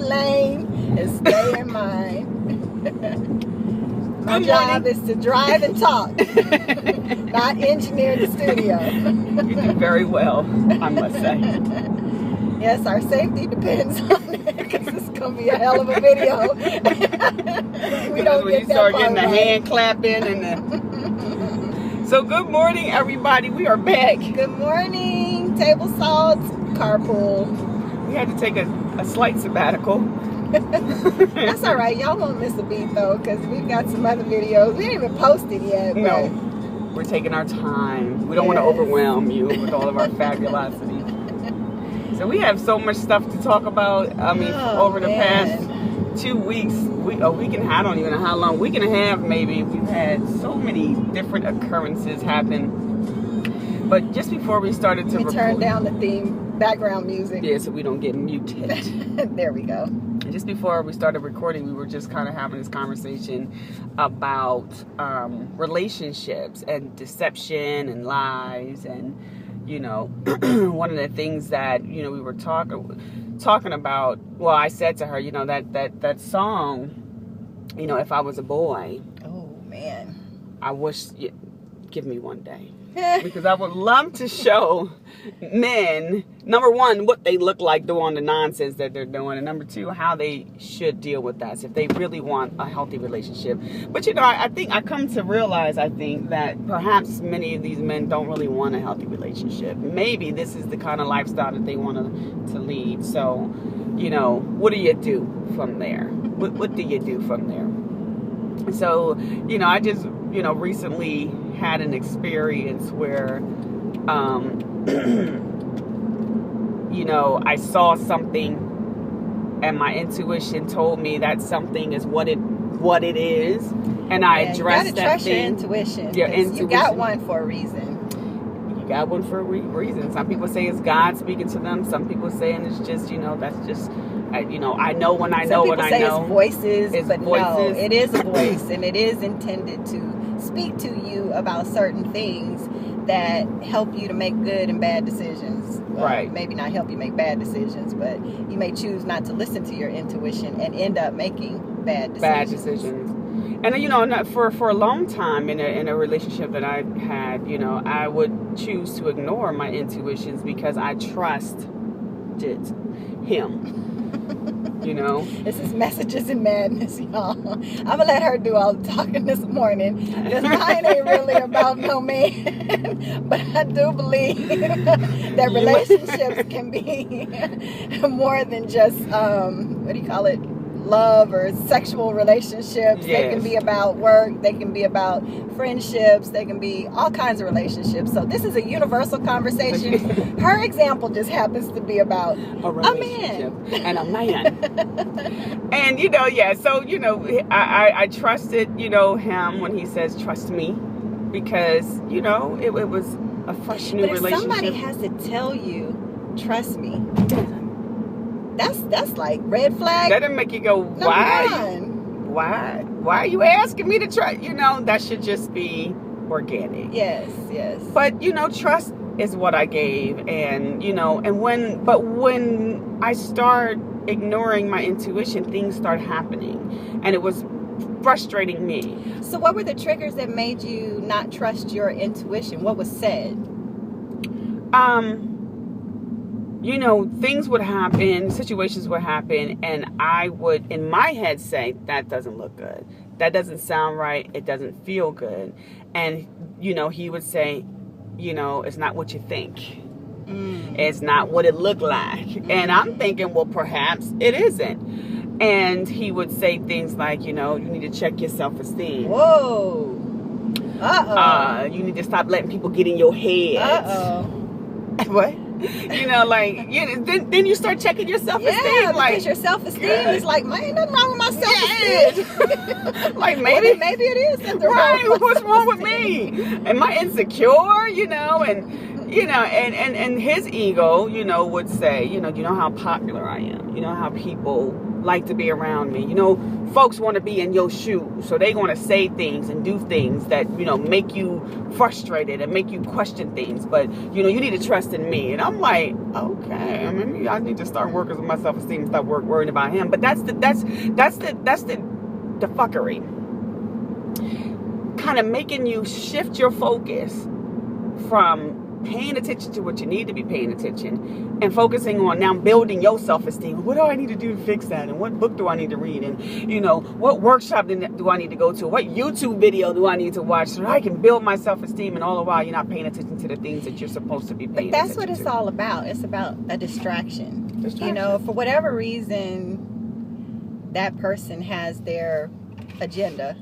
lane and stay in mine. My job is to drive and talk, not engineer the studio. You do very well, I must say. Yes, our safety depends on it because it's going to be a hell of a video. We don't when get you that start part getting the right. hand clapping and the... So good morning, everybody. We are back. Good morning, table salts, carpool. We had to take a slight sabbatical. That's all right. Y'all won't miss a beat though, because we've got some other videos. We didn't even post it yet. No, we're taking our time. We don't want to overwhelm you with all of our fabulosity. So we have so much stuff to talk about. I mean, over the past 2 weeks, a week and a half, I don't even know how long, week and a half maybe, we've had so many different occurrences happen. But just before we started to record, turn down the theme background music. Yeah, so we don't get muted. There we go. And just before we started recording, we were just kind of having this conversation about relationships and deception and lies. And, you know, one of the things that, you know, we were talking about, well, I said to her, you know, that song, you know, If I Was a Boy. Oh, man. I wish, give me one day. Because I would love to show men, number one, what they look like doing the nonsense that they're doing, and number two, how they should deal with that if they really want a healthy relationship. But you know, I think I come to realize, I think that perhaps many of these men don't really want a healthy relationship. Maybe this is the kind of lifestyle that they want to lead. So, you know, what do you do from there? What do you do from there? So, you know, I just, you know, recently had an experience where, you know, I saw something and my intuition told me that something is what it is, and I addressed that thing. You gotta trust your intuition. Your intuition. You got one for a reason. You got one for a reason. Some people say it's God speaking to them. Some people saying it's just, you know, that's just, you know, I know when I know when I know. Some people say it's voices, but voices. no, it is a voice, and it is intended to speak to you about certain things that help you to make good and bad decisions. Well, right. Maybe not help you make bad decisions, but you may choose not to listen to your intuition and end up making bad decisions. And you know, for a long time in a relationship that I had, you know, I would choose to ignore my intuitions because I trusted him. You know, this is Messages and Madness, y'all. I'm gonna let her do all the talking this morning because mine ain't really about no man. But I do believe that relationships can be more than just what do you call it? Love or sexual relationships. Yes. They can be about work, they can be about friendships, they can be all kinds of relationships. So this is a universal conversation. Her example just happens to be about a relationship and a man. And you know, so you know, I trusted, you know, him when he says trust me, because you know it was a fresh new relationship. If somebody has to tell you trust me, that's like red flag. That didn't make you go, why are you asking me to try? You know, that should just be organic. Yes. But you know, trust is what I gave, and you know, when I start ignoring my intuition, things start happening, and it was frustrating me. So what were the triggers that made you not trust your intuition? What was said? You know, things would happen, situations would happen, and I would, in my head, say, that doesn't look good. That doesn't sound right. It doesn't feel good. And, you know, he would say, you know, it's not what you think. It's not what it looked like. And I'm thinking, well, perhaps it isn't. And he would say things like, you know, you need to check your self-esteem. Whoa. Uh-oh. You need to stop letting people get in your head. Uh-oh. What? You know, like, then you start checking your self-esteem. Yeah, like, because your self-esteem is like, man, ain't nothing wrong with my self-esteem. Like, maybe it is something right, wrong. What's wrong with me? Am I insecure? You know, and you know, and his ego, you know, would say, you know how popular I am. You know how people like to be around me. You know, folks want to be in your shoes, so they want to say things and do things that, you know, make you frustrated and make you question things. But, you know, you need to trust in me. And I'm like, okay, I mean, I need to start working with my self-esteem and stop worrying about him. But that's the fuckery. Kind of making you shift your focus from paying attention to what you need to be paying attention and focusing on now building your self-esteem. What do I need to do to fix that? And what book do I need to read? And, you know, what workshop do I need to go to? What YouTube video do I need to watch so that I can build my self-esteem? And all the while, you're not paying attention to the things that you're supposed to be paying attention to. But that's what it's all about. It's about a distraction. You know, for whatever reason, that person has their agenda,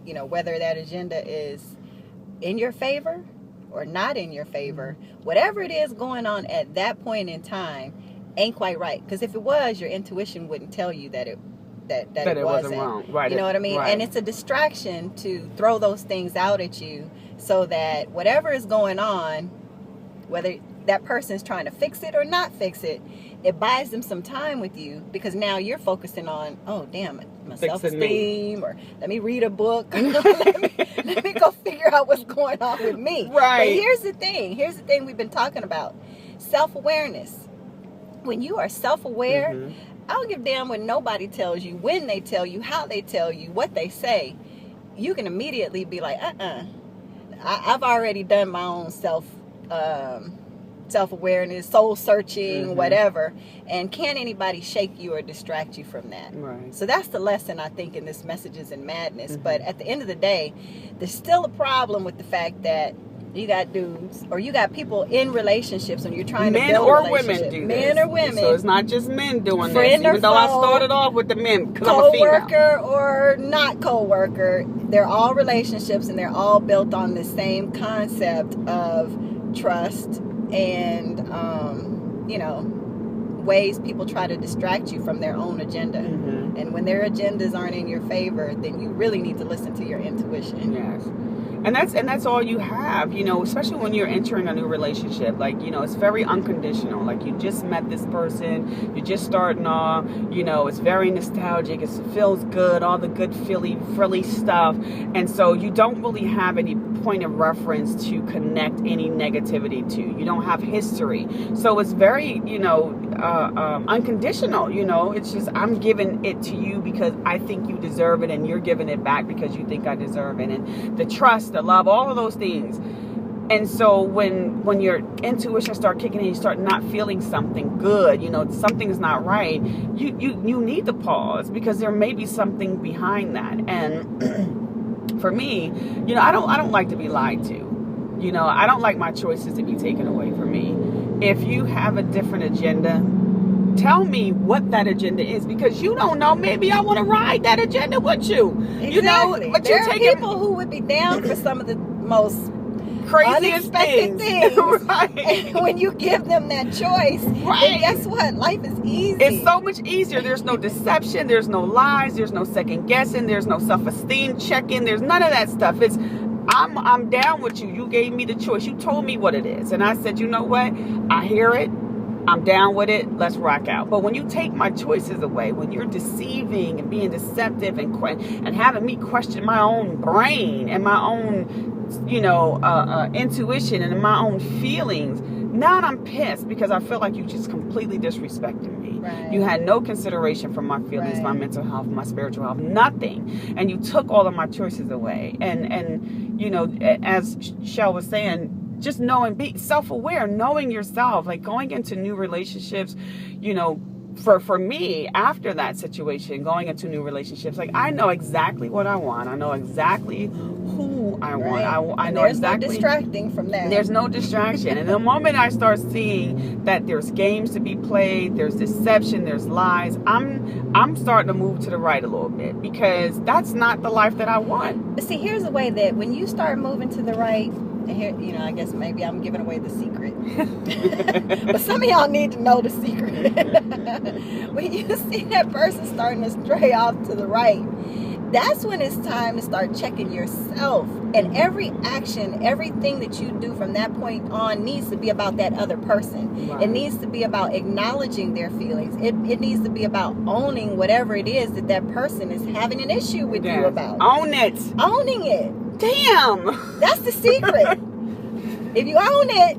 you know, whether that agenda is in your favor or not in your favor, whatever it is going on at that point in time ain't quite right. Because if it was, your intuition wouldn't tell you that it wasn't wrong. Right. You know what I mean? Right. And it's a distraction to throw those things out at you so that whatever is going on, whether that person's trying to fix it or not fix it, it buys them some time with you, because now you're focusing on, oh damn it, my self-esteem, or let me read a book. let me go figure out what's going on with me. Right. But here's the thing we've been talking about. Self-awareness. When you are self-aware, I don't give a damn what nobody tells you, when they tell you, how they tell you, what they say. You can immediately be like, I've already done my own self-awareness, soul searching, whatever, and can't anybody shake you or distract you from that. Right. So that's the lesson, I think, in this Messages in Madness. But at the end of the day, there's still a problem with the fact that you got dudes or you got people in relationships and you're trying to build or relationships. women do Men this. or women. So it's not just men doing Friend this, or even though I foe, started off with the men because I'm a female. Co-worker or not co-worker, they're all relationships and they're all built on the same concept of trust and you know, ways people try to distract you from their own agenda. And when their agendas aren't in your favor, then you really need to listen to your intuition. Yes. And that's all you have, you know, especially when you're entering a new relationship. Like, you know, it's very unconditional. Like, you just met this person, you're just starting off, you know, it's very nostalgic, it feels good, all the good frilly stuff. And so you don't really have any point of reference to connect any negativity to. You don't have history. So it's very, you know, unconditional, you know. It's just, I'm giving it to you because I think you deserve it, and you're giving it back because you think I deserve it. And the trust, the love, all of those things. And so when your intuition start kicking in, you start not feeling something good, you know, something's not right, you need to pause, because there may be something behind that. And for me, you know, I don't like to be lied to. You know, I don't like my choices to be taken away from me. If you have a different agenda, tell me what that agenda is, because you don't know. Maybe I want to ride that agenda with you. Exactly. You know, but there you're are taking people who would be down for some of the most craziest unexpected things. Right. And when you give them that choice, then guess what? Life is easy. It's so much easier. There's no deception. There's no lies. There's no second guessing. There's no self-esteem checking. There's none of that stuff. It's I'm down with you. You gave me the choice. You told me what it is. And I said, you know what? I hear it. I'm down with it. Let's rock out. But when you take my choices away, when you're deceiving and being deceptive and having me question my own brain and my own, you know, intuition and my own feelings, now I'm pissed, because I feel like you just completely disrespected me. Right. You had no consideration for my feelings, my mental health, my spiritual health, nothing. And you took all of my choices away. And you know, as Shell was saying, just knowing, be self-aware, knowing yourself, like going into new relationships, you know, for me, after that situation, going into new relationships, like, I know exactly what I want. I know exactly who I want. I know exactly. There's no distracting from that. There's no distraction. And the moment I start seeing that there's games to be played, there's deception, there's lies, I'm starting to move to the right a little bit, because that's not the life that I want. But see, here's the way that when you start moving to the right, and here, you know, I guess maybe I'm giving away the secret. But some of y'all need to know the secret. When you see that person starting to stray off to the right, that's when it's time to start checking yourself. And every action, everything that you do from that point on needs to be about that other person. Right. It needs to be about acknowledging their feelings. It needs to be about owning whatever it is that person is having an issue with you about. Own it. Owning it. Damn. That's the secret. If you own it,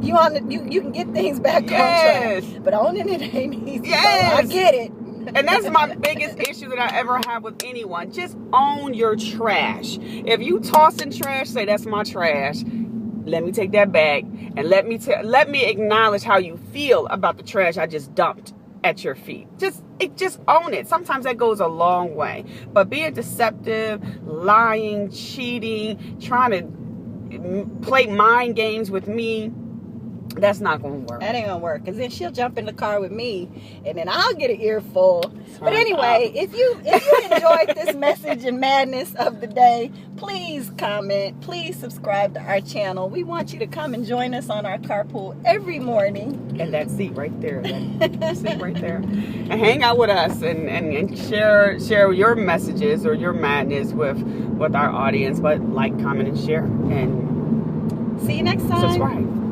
you can get things back on track. But owning it ain't easy. Yes. I get it. And that's my biggest issue that I ever have with anyone. Just own your trash. If you tossing trash, say that's my trash. Let me take that back and let me acknowledge how you feel about the trash I just dumped at your feet. Just own it. Sometimes that goes a long way. But being deceptive, lying, cheating, trying to play mind games with me, that's not going to work. That ain't going to work. Because then she'll jump in the car with me. And then I'll get an earful. But anyway, if you enjoyed this message and madness of the day, please comment. Please subscribe to our channel. We want you to come and join us on our carpool every morning. And that seat right there. That seat right there. And hang out with us and share your messages or your madness with our audience. But like, comment, and share. And see you next time. subscribe.